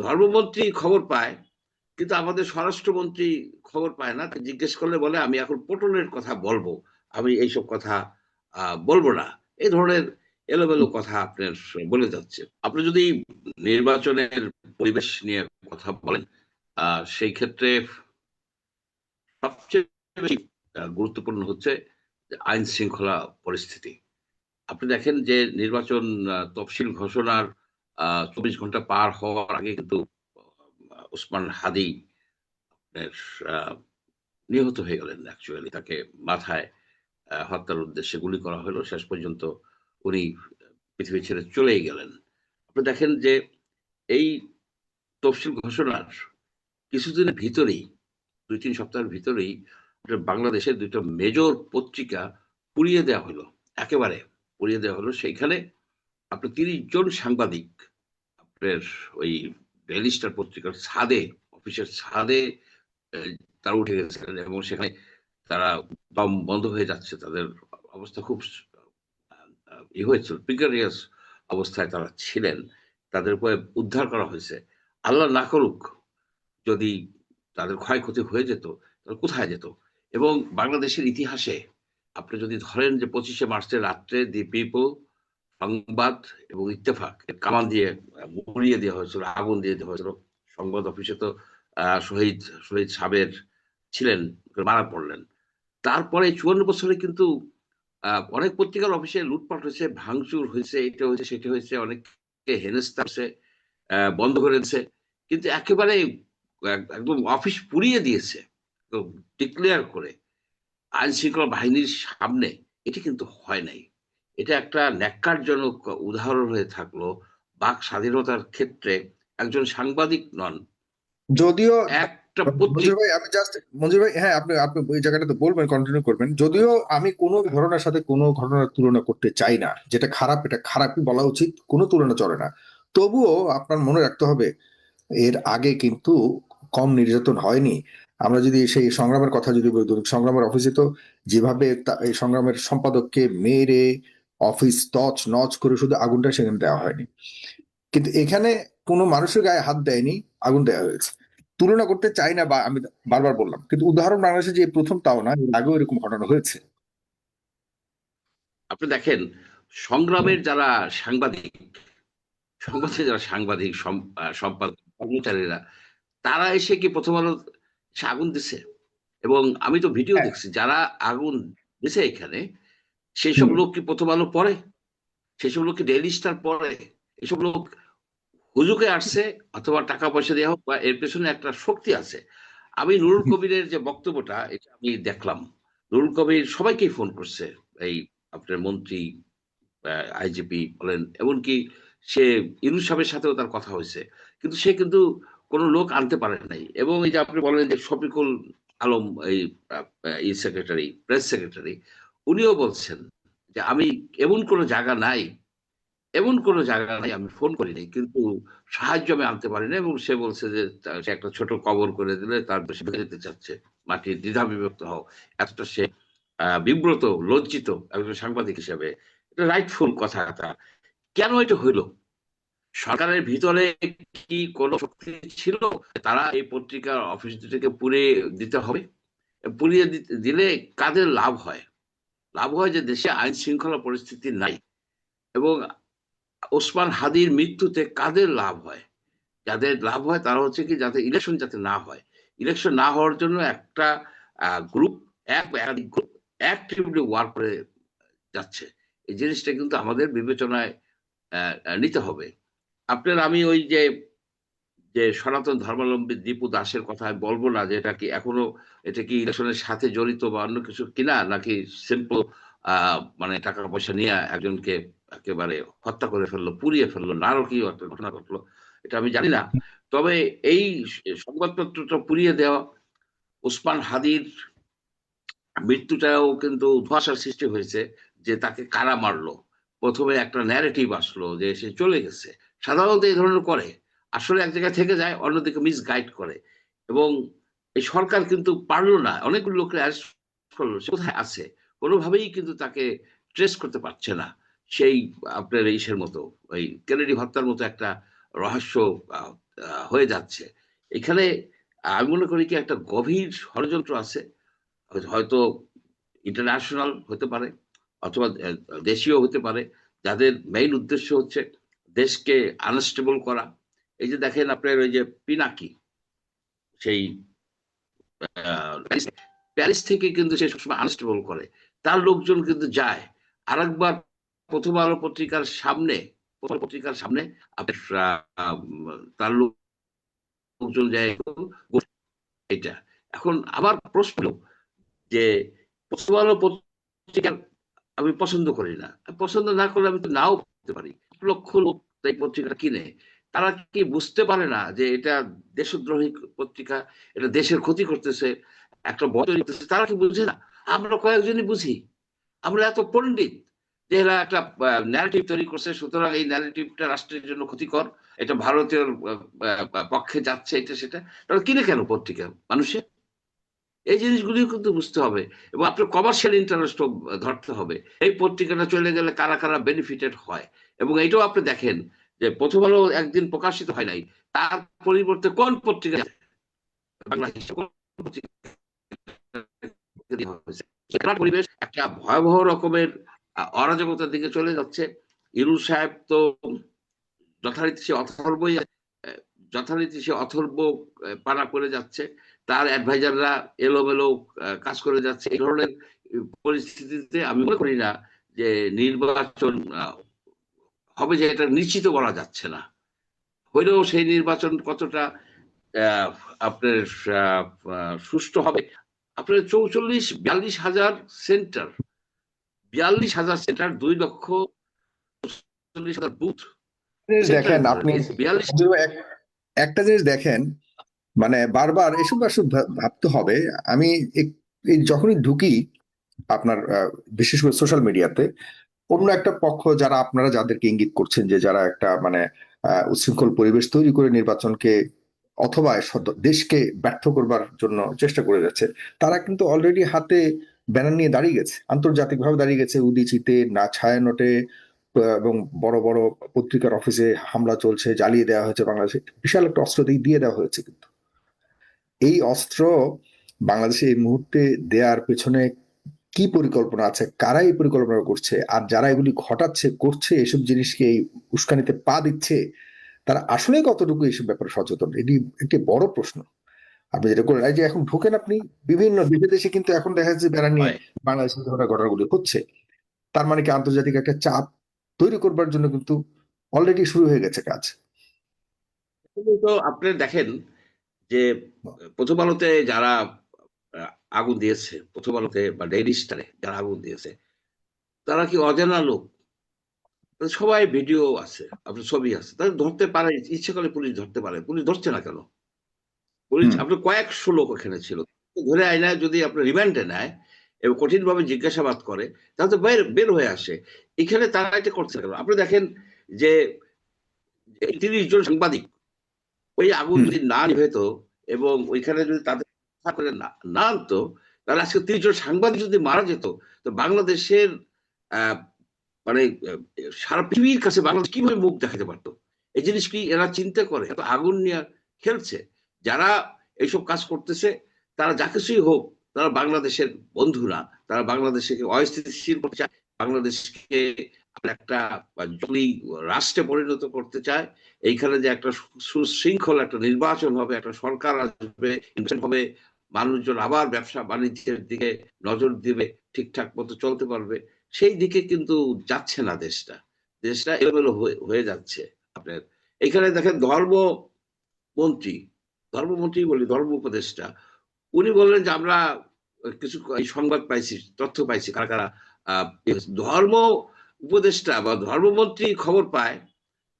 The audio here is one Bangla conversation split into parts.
ধর্মমন্ত্রী খবর পায়, কিন্তু আমাদের স্বরাষ্ট্রমন্ত্রী খবর পায় না। জিজ্ঞেস করলে বলে আমি এখন পটলের কথা বলবো, আমি এইসব কথা বলবো না। এই ধরনের এলোমেলো কথা আপনার বলে যাচ্ছে। আপনি যদি নির্বাচনের পরিবেশ নিয়ে কথা বলেন, সেই ক্ষেত্রে সবচেয়ে বেশি গুরুত্বপূর্ণ হচ্ছে আইন শৃঙ্খলা পরিস্থিতি। আপনি দেখেন যে নির্বাচন তফসিল ঘোষণার 24 ঘন্টা পার হওয়ার আগে কিন্তু ওসমান হাদি এর, আহ, নিহত হয়ে গেলেন। অ্যাকচুয়ালি তাকে মাথায় হত্যার উদ্দেশ্যে গুলি করা হলো, শেষ পর্যন্ত উনি পৃথিবী ছেড়ে চলেই গেলেন। আপনি দেখেন যে এই তফসিল ঘোষণার কিছুদিনের ভিতরেই, 2-3 সপ্তাহের ভিতরেই বাংলাদেশের দুটো মেজর পত্রিকা পুড়িয়ে দেওয়া হলো, একেবারে পুড়িয়ে দেওয়া হলো। সেইখানে আপনার 30 জন সাংবাদিক আপনার ওই ডেইলি স্টার পত্রিকার ছাদে, অফিসের ছাদে আহ, তারা উঠে গেছিলেন, এবং সেখানে তারা দম বন্ধ হয়ে যাচ্ছে, তাদের অবস্থা খুব হয়েছিল, প্রিকারিয়াস অবস্থায় তারা ছিলেন। তাদের উপরে উদ্ধার করা হয়েছে। আল্লাহ না করুক যদি তাদের ক্ষয়ক্ষতি হয়ে যেত, তাহলে কোথায় যেত? এবং বাংলাদেশের ইতিহাসে আপনি যদি ধরেন যে 25শে মার্চের রাত্রে দি পিপল, সংবাদ এবং ইত্তেফাক কামান দিয়ে গুঁড়িয়ে দেওয়া হয়েছিল, আগুন দিয়ে দেওয়া হয়েছিল। সংবাদ অফিসে তো শহীদ শহীদ সাবের ছিলেন, মারা পড়লেন। তারপরে 54 বছরে কিন্তু অনেক পত্রিকার অফিসে লুটপাট হয়েছে, ভাঙচুর হয়েছে, এটা হয়েছে সেটা হয়েছে, অনেককে হেনস্থা হয়েছে, বন্ধ করে দিয়েছে। কিন্তু একেবারে একদম অফিস পুড়িয়ে দিয়েছে ডিক্লেয়ার করে আইন শৃঙ্খলা বাহিনীর সামনে, এটি কিন্তু হয় নাই। এটা একটা ন্যাক্কারজনক উদাহরণ হয়ে থাকলো বাক স্বাধীনতার ক্ষেত্রে। একজন সাংবাদিক নন, যদিও একটা মঞ্জুর পত্রিকা। ভাই, আমি জাস্ট, মঞ্জুর ভাই, হ্যাঁ, আপনি আপনি ওই জায়গাটাতে বলবেন, কন্টিনিউ করবেন। যদিও আমি কোনো ঘটনার সাথে কোনো ঘটনার তুলনা করতে চাই না, যেটা খারাপ এটা খারাপই বলা উচিত, কোনো তুলনা চলে না। তবুও আপনার মনে রাখতে হবে এর আগে কিন্তু কম নির্যাতন হয়নি। আমরা যদি সেই সংগ্রামের কথা যদি বলি, সংগ্রামের অফিসে তো যেভাবে এই সংগ্রামের সম্পাদককে মেরে অফিস তছ নচ করে শুধু আগুনটা সেখানে দেওয়া হয়নি, কিন্তু এখানে কোনো মানুষের গায়ে হাত দেয়নি, আগুন দেওয়া হয়েছে। তুলনা করতে চাই না, বা আমি বারবার বললাম, কিন্তু উদাহরণ বাংলাদেশে যে প্রথম তাও না, এর আগেও এরকম ঘটনা হয়েছে। আপনি দেখেন সংগ্রামের যারা সাংবাদিক, সংবাদের যারা সাংবাদিক, সম্পাদক, কর্মচারীরা, তারা এসে কি প্রথম আলো এসে আগুন দিছে? এবং আমি তো ভিডিও হ্যাঁ। দেখছি, যারা আগুন দিছে এখানে, সেই সব হুম। লোক কি প্রথম আলো পড়ে? সেসব লোক কি ডেইলি স্টার পড়ে? এসব লোক হুজুকে আসছে, অথবা টাকা পয়সা দেওয়া হোক, বা এর পেছনে একটা শক্তি আছে। আমি নুরুল কবিরের যে বক্তব্যটা, এটা আমি দেখলাম। নুরুল কবির সবাইকেই ফোন করছে, এই আপনার মন্ত্রী, আইজিপি বলেন, এমনকি সে ইউনূস সাহেবের সাথেও তার কথা হয়েছে, কিন্তু সে কিন্তু কোনো লোক আনতে পারে নাই। এবং এই যে আপনি বলেন যে শফিকুল আলম, এই সেক্রেটারি, প্রেস সেক্রেটারি, উনিও বলছেন যে আমি এমন কোনো জায়গা নাই, এমন কোনো জায়গা নাই আমি ফোন করি নাই, কিন্তু সাহায্য আমি আনতে পারি না। এবং সে বলছে যে সে একটা ছোট কবর করে দিলে তার বেশি ভেঙে যেতে চাচ্ছে, মাটির দ্বিধা বিভক্ত হও, এতটা সে বিব্রত, লজ্জিত একজন সাংবাদিক হিসেবে। এটা রাইটফুল কথা। কেন এটা হইল? সরকারের ভিতরে কি কোনো শক্তি ছিল তারা এই পত্রিকার অফিস দুটিকে পুড়িয়ে দিতে হবে? পুড়িয়ে দিলে কাদের লাভ হয়? লাভ হয় যে দেশে আইন শৃঙ্খলা পরিস্থিতি নাই। এবং ওসমান হাদির মৃত্যুতে কাদের লাভ হয়? যাদের লাভ হয় তারা হচ্ছে কি, যাতে ইলেকশন যাতে না হয়, ইলেকশন না হওয়ার জন্য একটা গ্রুপ, এক বা একাধিক গ্রুপ অ্যাক্টিভলি ওয়ার্ক করে যাচ্ছে। এই জিনিসটা কিন্তু আমাদের বিবেচনায় নিতে হবে। আপনার, আমি ওই যে যে সনাতন ধর্মাবলম্বী দীপু দাসের কথা আমি বলবো না যে এটা কি এখনো, এটা কি ইলেকশনের সাথে জড়িত বা অন্য কিছু কিনা, নাকি সিম্পল মানে টাকা পয়সা নিয়ে একজনকে একেবারে হত্যা করে ফেললো, পুড়িয়ে ফেললো, নারকীয় একটা ঘটনা ঘটলো, এটা আমি জানি না। তবে এই সংবাদপত্রটা পুড়িয়ে দেওয়া, ওসমান হাদির মৃত্যুটাও কিন্তু ধোঁয়াশার সৃষ্টি হয়েছে, যে তাকে কারা মারলো। প্রথমে একটা ন্যারেটিভ আসলো যে সে চলে গেছে। সাধারণত এই ধরনের করে, আসলে এক জায়গায় থেকে যায়, অন্যদিকে মিস গাইড করে। এবং এই সরকার কিন্তু পারলো না, অনেকগুলো লোককে অ্যারেস্ট করলো, সে কোথায় আছে কোনোভাবেই কিন্তু তাকে ট্রেস করতে পারছে না। সেই আপনার ইসের মতো, ওই কেনেডি হত্যার মতো একটা রহস্য হয়ে যাচ্ছে। এখানে আমি মনে করি কি একটা গভীর ষড়যন্ত্র আছে, হয়তো ইন্টারন্যাশনাল হতে পারে অথবা দেশীয় হতে পারে, যাদের মেইন উদ্দেশ্য হচ্ছে দেশকে আনস্টেবল করা। এই যে দেখেন আপনার ওই যে পিনাকি, সেই প্যারিস প্যারিস থেকে কিন্তু সে সবসময় আনস্টেবল করে, তার লোকজন কিন্তু যায় আরেকবার প্রথম আলো পত্রিকার সামনে, পত্রিকার সামনে আপনার তার লোকজন যায় এটা। এখন আমার প্রশ্ন যে প্রথম আলো পত্রিকা আমি পছন্দ করি না, পছন্দ না করলে আমি তো নাও করতে পারি, লক্ষ লোক এই পত্রিকাটা কিনে, তারা কি বুঝতে পারে না যে এটা দেশদ্রোহী পত্রিকা, এটা দেশের ক্ষতি করতেছে, একটা ভয় তৈরি করতেছে? তারা কি বুঝে না? আমরা কয়েকজনই বুঝি, আমরা এত পণ্ডিত যে এরা একটা ন্যারেটিভ তৈরি করছে, সুতরাং এই ন্যারেটিভটা রাষ্ট্রের জন্য ক্ষতিকর, এটা ভারতীয় পক্ষে যাচ্ছে, এটা সেটা, তারা কিনে কেন পত্রিকা মানুষের? এই জিনিসগুলি কিন্তু বুঝতে হবে, এবং আপনার কমার্শিয়াল ইন্টারেস্ট ধরতে হবে। এই পত্রিকাটা চলে গেলে কারা কারা বেনিফিটেড হয়, এবং এইটাও আপনি দেখেন যে প্রথম আলো একদিন প্রকাশিত হয় নাই, তার পরিবর্তে কোন পত্রিকা, বাংলা হিসেবে কোন পত্রিকা দেওয়া হয়েছে? খেলার পরিবেশ একটা ভয়াবহ রকমের অরাজকতার দিকে চলে যাচ্ছে। ইউনূস সাহেব তো যথারীতি সে অথর্বই, যথারীতি সে অথর্ব পানা করে যাচ্ছে, তার অ্যাডভাইজাররা এলোমেলো কাজ করে যাচ্ছে। এই ধরনের পরিস্থিতিতে আমি মনে করি না যে নির্বাচন হবে, যে এটা নিশ্চিত বলা যাচ্ছে না। হইলেও সেই নির্বাচন কতটা আহ, আপনার সুষ্ঠু হবে? আপনার 42,000 সেন্টার 2,40,000 বুথ জিনিস সেন্টারে দেখেন ধরেন, আপনি, এই 42। একটা জিনিস দেখেন, মানে বারবার এসব আসলে ভাবতে হবে। আমি এই যখনই ঢুকি আপনার বিশেষ করে সোশ্যাল মিডিয়াতে, অন্য একটা পক্ষ যারা আপনারা যাদেরকে ইঙ্গিত করছেন যে যারা একটা মানে উচ্ছৃঙ্খল পরিবেশ তৈরি করে নির্বাচনকে অথবা দেশকে ব্যর্থ করবার জন্য চেষ্টা করে যাচ্ছে, তারা কিন্তু অলরেডি হাতে ব্যানার নিয়ে দাঁড়িয়ে গেছে, আন্তর্জাতিকভাবে দাঁড়িয়ে গেছে। উদীচিতে না, ছায়ানটে, এবং বড় বড় পত্রিকার অফিসে হামলা চলছে, জ্বালিয়ে দেওয়া হয়েছে। বাংলাদেশে বিশাল একটা অস্ত্র দিয়ে দেওয়া হয়েছে, কিন্তু এই অস্ত্র বাংলাদেশে এই মুহূর্তে দেওয়ার পেছনে কি পরিকল্পনা আছে, কারা এই পরিকল্পনা করছে, আর যারা এগুলি ঘটাচ্ছে করছে এসব জিনিসকে এই উস্কানিতে পা দিচ্ছে, তারা আসলে কতটুকু এইসব ব্যাপারে সচেতন, এটি একটি বড় প্রশ্ন। আপনি যেটা করেন, এই যে এখন ঢুকেন আপনি বিভিন্ন দেশে দেশে, কিন্তু এখন দেখা যাচ্ছে বেড়া নিয়ে হয় বাংলাদেশের ধরনের ঘটনাগুলি হচ্ছে। তার মানে কি আন্তর্জাতিক একটা চাপ তৈরি করবার জন্য কিন্তু অলরেডি শুরু হয়ে গেছে কাজ। তো আপনি দেখেন যে প্রথম আলোতে যারা আগুন দিয়েছে, প্রথম আলোতে বা ডেইলি স্টারে যারা আগুন দিয়েছে, তারা কি অজানা লোক? সবাই ভিডিও আছে, আপনার ছবি আছে, তাদের ধরতে পারে, ইচ্ছে করলে পুলিশ ধরতে পারে, পুলিশ ধরছে না কেন? পুলিশ, হুম। আপনার কয়েকশো লোক এখানে ছিল, ধরে আয়না যদি আপনার রিমান্ডে নেয় এবং কঠিন ভাবে জিজ্ঞাসাবাদ করে, তাহলে তো বের বের হয়ে আসে। এখানে তারা এটা করছে না কেন? আপনি দেখেন যে 30 জন সাংবাদিক, ওই আগুন হুম। যদি না নিভেত এবং ওইখানে যদি তাদের রক্ষা করে না আনতো, তাহলে আজকে 30 জন সাংবাদিক যদি মারা যেত, তো বাংলাদেশের আহ, মানে সারা পৃথিবীর কাছে বাংলাদেশ কিভাবে মুখ দেখাতে পারতো? এই জিনিস কি এরা চিন্তা করে? এত আগুন নিয়ে খেলছে যারা এইসব কাজ করতেছে, তারা যা কিছুই হোক, তারা বাংলাদেশের বন্ধু না, তারা বাংলাদেশকে অস্থিতিশীল করতে চায়, বাংলাদেশকে একটা জঙ্গলি রাষ্ট্রে পরিণত করতে চায়। এইখানে যে একটা সুশৃঙ্খল একটা নির্বাচন হবে, একটা সরকার আসবে, হবে, মানুষজন আবার ব্যবসা বাণিজ্যের দিকে নজর দিবে, ঠিকঠাক মতো চলতে পারবে, সেই দিকে কিন্তু যাচ্ছে না দেশটা। দেশটা এলোমেলো হয়ে যাচ্ছে। আপনার এখানে দেখেন ধর্মমন্ত্রী, ধর্ম উপদেষ্টা, উনি বললেন যে আমরা কিছু এই সংবাদ পাইছি, তথ্য পাইছি, কারা কারা ধর্ম উপদেষ্টা বা ধর্মমন্ত্রী খবর পায়,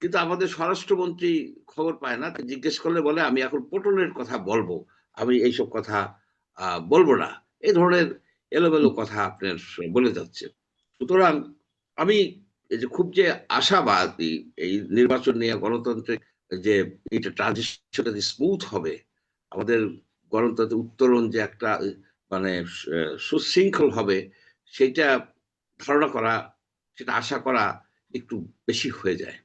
কিন্তু আমাদের স্বরাষ্ট্রমন্ত্রী খবর পায় না। জিজ্ঞেস করলে বলে আমি এখন পটলের কথা বলবো, আমি এইসব কথা বলবো না। এই ধরনের এলোমেলো কথা আপনার বলে যাচ্ছে। সুতরাং আমি এই যে খুব যে আশাবাদী এই নির্বাচন নিয়ে, গণতন্ত্রের যে এটা ট্রানজিশনটা যে স্মুথ হবে, আমাদের গণতন্ত্রের উত্তরণ যে একটা মানে সুশৃঙ্খল হবে, সেটা ধারণা করা, সেটা আশা করা একটু বেশি হয়ে যায়।